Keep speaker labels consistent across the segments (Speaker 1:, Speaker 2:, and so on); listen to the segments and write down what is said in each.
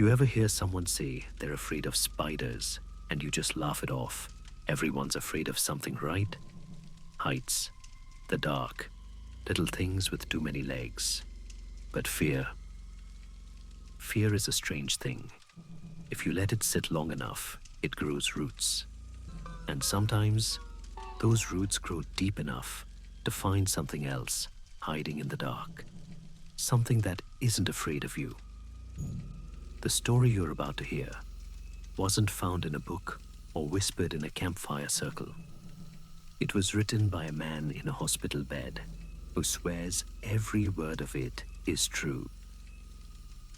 Speaker 1: You ever hear someone say they're afraid of spiders and you just laugh it off? Everyone's afraid of something, right? Heights, the dark, little things with too many legs. But fear is a strange thing. If you let it sit long enough, it grows roots. And sometimes, those roots grow deep enough to find something else hiding in the dark. Something that isn't afraid of you. The story you're about to hear wasn't found in a book or whispered in a campfire circle. It was written by a man in a hospital bed who swears every word of it is true.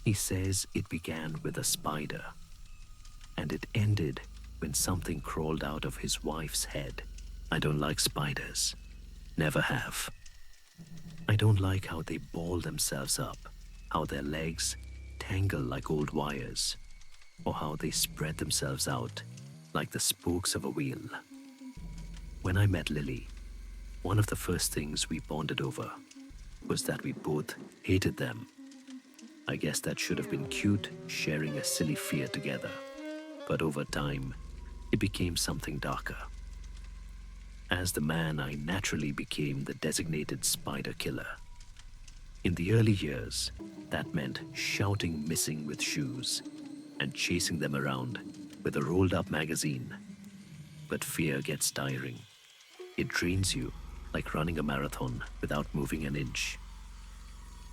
Speaker 1: He says it began with a spider, and it ended when something crawled out of his wife's head. I don't like spiders. Never have. I don't like how they ball themselves up, how their legs tangle like old wires, or how they spread themselves out like the spokes of a wheel. When I met Lily, one of the first things we bonded over was that we both hated them. I guess that should have been cute, sharing a silly fear together. But over time, it became something darker. As the man, I naturally became the designated spider killer. In the early years, that meant shouting missing with shoes and chasing them around with a rolled-up magazine. But fear gets tiring. It drains you like running a marathon without moving an inch.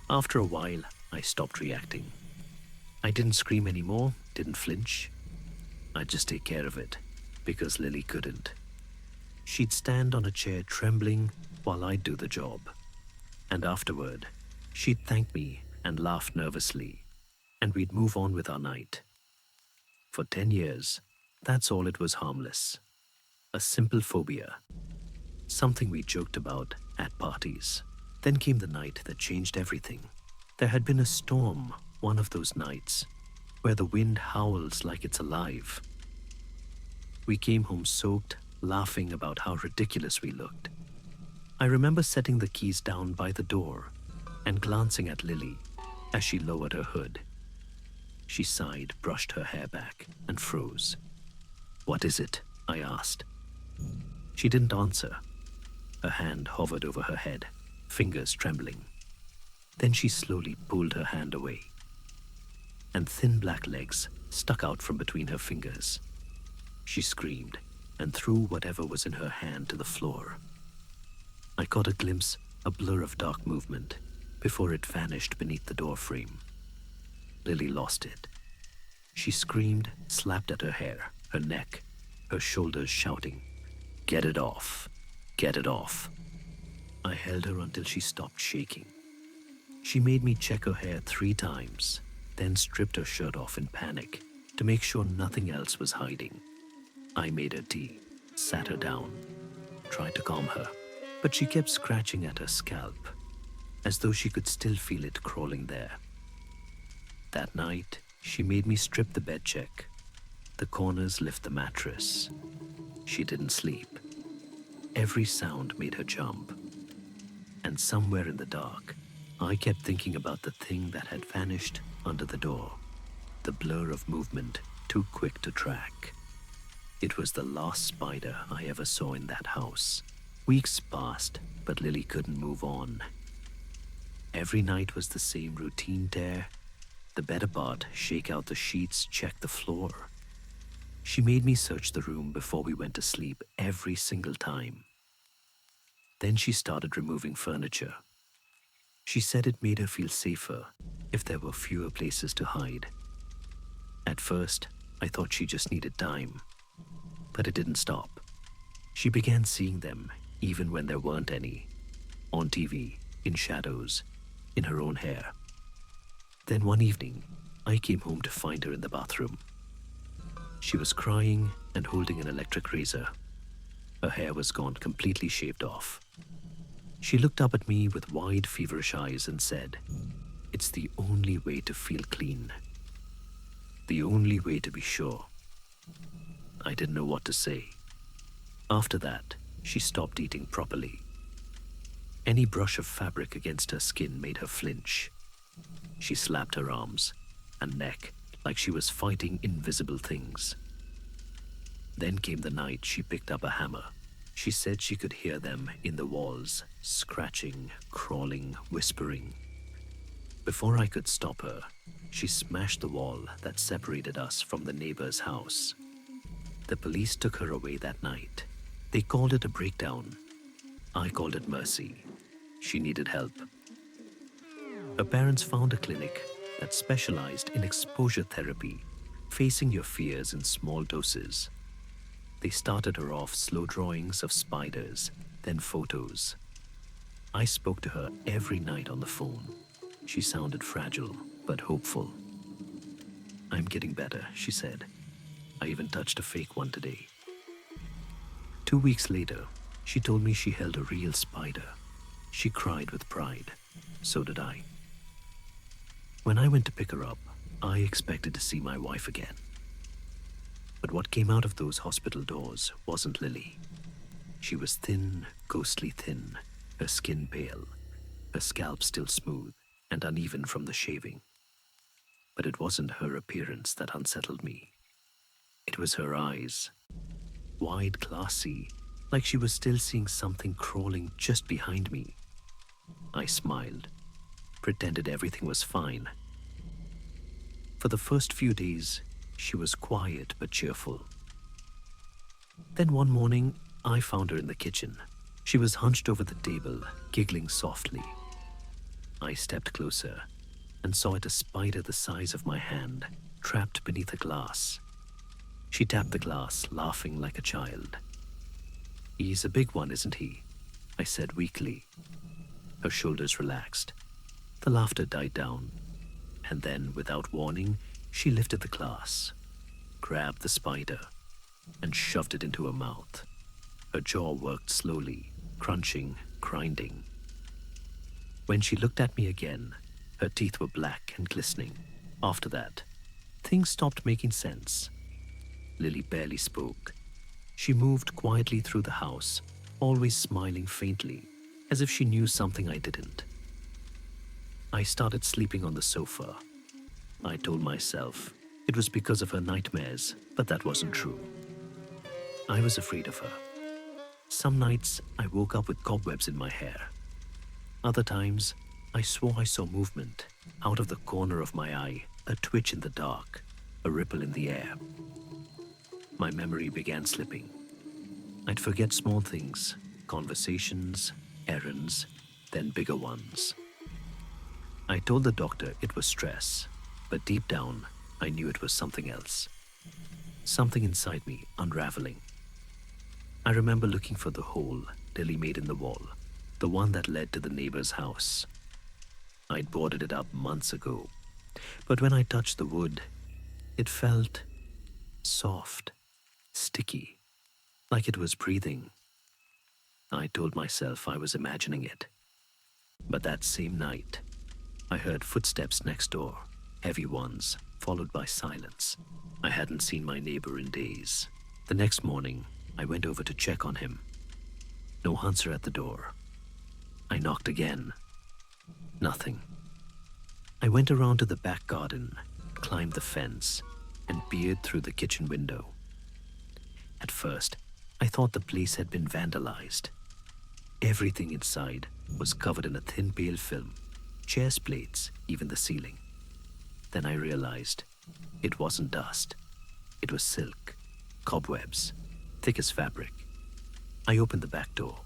Speaker 1: After a while, I stopped reacting. I didn't scream anymore, didn't flinch. I'd just take care of it, because Lily couldn't. She'd stand on a chair trembling while I'd do the job. And afterward, she'd thank me and laugh nervously, and we'd move on with our night. For 10 years, that's all it was, harmless. A simple phobia. Something we joked about at parties. Then came the night that changed everything. There had been a storm one of those nights, where the wind howls like it's alive. We came home soaked, laughing about how ridiculous we looked. I remember setting the keys down by the door and glancing at Lily as she lowered her hood. She sighed, brushed her hair back, and froze. "What is it?" I asked. She didn't answer. Her hand hovered over her head, fingers trembling. Then she slowly pulled her hand away, and thin black legs stuck out from between her fingers. She screamed and threw whatever was in her hand to the floor. I caught a glimpse, a blur of dark movement, before it vanished beneath the door frame. Lily lost it. She screamed, slapped at her hair, her neck, her shoulders, shouting, "Get it off! Get it off!" I held her until she stopped shaking. She made me check her hair 3 times, then stripped her shirt off in panic to make sure nothing else was hiding. I made her tea, sat her down, tried to calm her, but she kept scratching at her scalp, as though she could still feel it crawling there. That night, she made me strip the bed check, the corners lift the mattress. She didn't sleep. Every sound made her jump. And somewhere in the dark, I kept thinking about the thing that had vanished under the door, the blur of movement too quick to track. It was the last spider I ever saw in that house. Weeks passed, but Lily couldn't move on. Every night was the same routine: tear the bed apart, shake out the sheets, check the floor. She made me search the room before we went to sleep every single time. Then she started removing furniture. She said it made her feel safer if there were fewer places to hide. At first, I thought she just needed time, but it didn't stop. She began seeing them even when there weren't any, on TV, in shadows, in her own hair. Then one evening, I came home to find her in the bathroom. She was crying and holding an electric razor. Her hair was gone, completely shaved off. She looked up at me with wide, feverish eyes and said, "It's the only way to feel clean. The only way to be sure." I didn't know what to say. After that, she stopped eating properly. Any brush of fabric against her skin made her flinch. She slapped her arms and neck like she was fighting invisible things. Then came the night she picked up a hammer. She said she could hear them in the walls, scratching, crawling, whispering. Before I could stop her, she smashed the wall that separated us from the neighbor's house. The police took her away that night. They called it a breakdown. I called it mercy. She needed help. Her parents found a clinic that specialized in exposure therapy, facing your fears in small doses. They started her off slow drawings of spiders, then photos. I spoke to her every night on the phone. She sounded fragile, but hopeful. "I'm getting better," she said. "I even touched a fake one today." 2 weeks later, she told me she held a real spider. She cried with pride. So did I. When I went to pick her up, I expected to see my wife again. But what came out of those hospital doors wasn't Lily. She was thin, ghostly thin, her skin pale, her scalp still smooth and uneven from the shaving. But it wasn't her appearance that unsettled me. It was her eyes, wide, glassy, like she was still seeing something crawling just behind me. I smiled, pretended everything was fine. For the first few days, she was quiet but cheerful. Then one morning, I found her in the kitchen. She was hunched over the table, giggling softly. I stepped closer and saw it a spider the size of my hand, trapped beneath a glass. She tapped the glass, laughing like a child. "He's a big one, isn't he?" I said weakly. Her shoulders relaxed. The laughter died down, and then, without warning, she lifted the glass, grabbed the spider, and shoved it into her mouth. Her jaw worked slowly, crunching, grinding. When she looked at me again, her teeth were black and glistening. After that, things stopped making sense. Lily barely spoke. She moved quietly through the house, always smiling faintly, as if she knew something I didn't. I started sleeping on the sofa. I told myself it was because of her nightmares, but that wasn't true. I was afraid of her. Some nights, I woke up with cobwebs in my hair. Other times, I swore I saw movement out of the corner of my eye, a twitch in the dark, a ripple in the air. My memory began slipping. I'd forget small things, conversations, errands, then bigger ones. I told the doctor it was stress, but deep down, I knew it was something else. Something inside me unraveling. I remember looking for the hole Lily made in the wall, the one that led to the neighbor's house. I'd boarded it up months ago, but when I touched the wood, it felt soft, sticky, like it was breathing. I told myself I was imagining it. But that same night, I heard footsteps next door, heavy ones, followed by silence. I hadn't seen my neighbor in days. The next morning, I went over to check on him. No answer at the door. I knocked again. Nothing. I went around to the back garden, climbed the fence, and peered through the kitchen window. At first, I thought the place had been vandalized. Everything inside was covered in a thin pale film, chairs, plates, even the ceiling. Then I realized it wasn't dust. It was silk, cobwebs, thick as fabric. I opened the back door.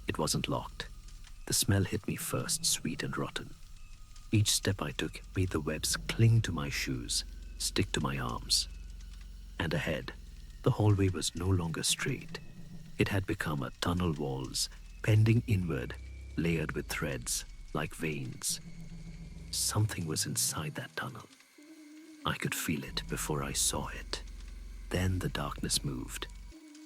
Speaker 1: It wasn't locked. The smell hit me first, sweet and rotten. Each step I took made the webs cling to my shoes, stick to my arms. And ahead, the hallway was no longer straight. It had become a tunnel walls, bending inward, layered with threads, like veins. Something was inside that tunnel. I could feel it before I saw it. Then the darkness moved.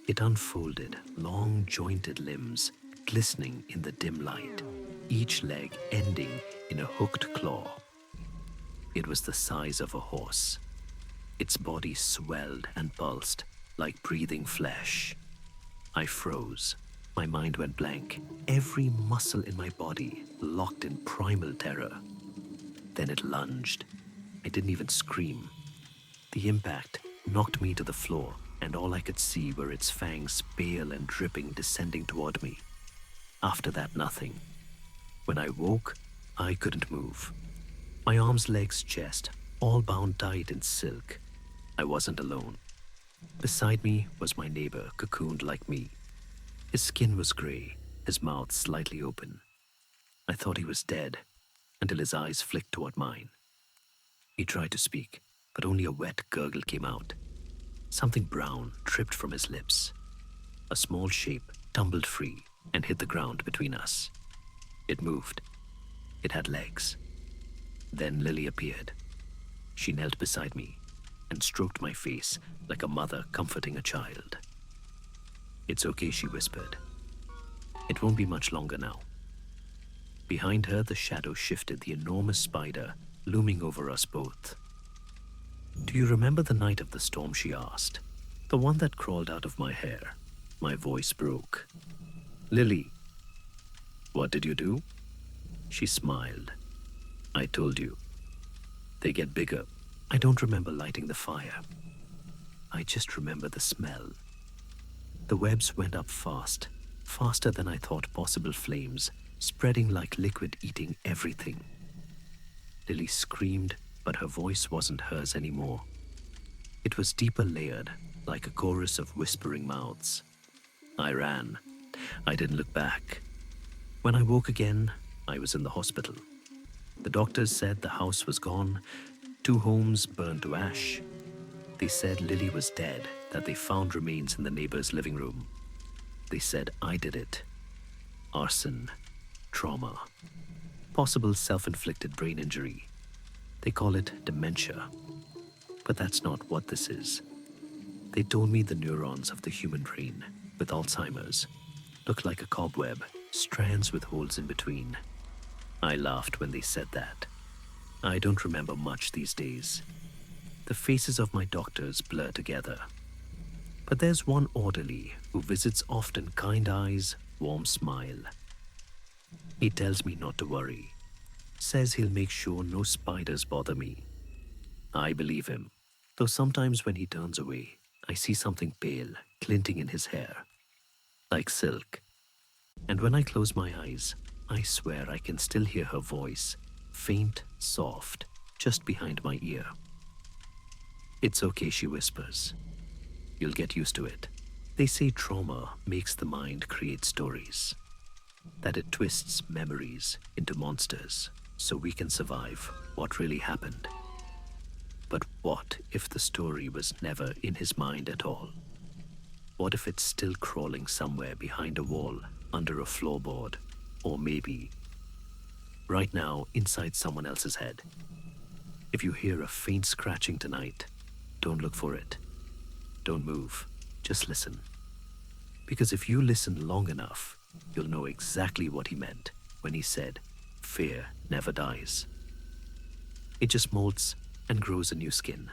Speaker 1: It unfolded long, jointed limbs, glistening in the dim light, each leg ending in a hooked claw. It was the size of a horse. Its body swelled and pulsed like breathing flesh. I froze. My mind went blank. Every muscle in my body locked in primal terror. Then it lunged. I didn't even scream. The impact knocked me to the floor, and all I could see were its fangs, pale and dripping, descending toward me. After that, nothing. When I woke, I couldn't move. My arms, legs, chest, all bound tight in silk. I wasn't alone. Beside me was my neighbor, cocooned like me. His skin was gray, his mouth slightly open. I thought he was dead, until his eyes flicked toward mine. He tried to speak, but only a wet gurgle came out. Something brown dripped from his lips. A small shape tumbled free and hit the ground between us. It moved. It had legs. Then Lily appeared. She knelt beside me and stroked my face like a mother comforting a child. "It's okay," she whispered. "It won't be much longer now." Behind her, the shadow shifted, the enormous spider looming over us both. "Do you remember the night of the storm?" she asked. "The one that crawled out of my hair." My voice broke. "Lily." "What did you do?" She smiled. "I told you. They get bigger." I don't remember lighting the fire. I just remember the smell. The webs went up fast, faster than I thought possible, flames, spreading like liquid, eating everything. Lily screamed, but her voice wasn't hers anymore. It was deeper layered, like a chorus of whispering mouths. I ran. I didn't look back. When I woke again, I was in the hospital. The doctors said the house was gone, 2 homes burned to ash. They said Lily was dead, that they found remains in the neighbor's living room. They said I did it. Arson, trauma, possible self-inflicted brain injury. They call it dementia. But that's not what this is. They told me the neurons of the human brain, with Alzheimer's, look like a cobweb, strands with holes in between. I laughed when they said that. I don't remember much these days. The faces of my doctors blur together. But there's one orderly who visits often, kind eyes, warm smile. He tells me not to worry. Says he'll make sure no spiders bother me. I believe him, though sometimes when he turns away, I see something pale glinting in his hair, like silk. And when I close my eyes, I swear I can still hear her voice, faint, soft, just behind my ear. "It's okay," she whispers. "You'll get used to it." They say trauma makes the mind create stories, that it twists memories into monsters so we can survive what really happened. But what if the story was never in his mind at all? What if it's still crawling somewhere behind a wall, under a floorboard, or maybe right now inside someone else's head? If you hear a faint scratching tonight, don't look for it. Don't move. Just listen. Because if you listen long enough, you'll know exactly what he meant when he said, "Fear never dies." It just molts and grows a new skin.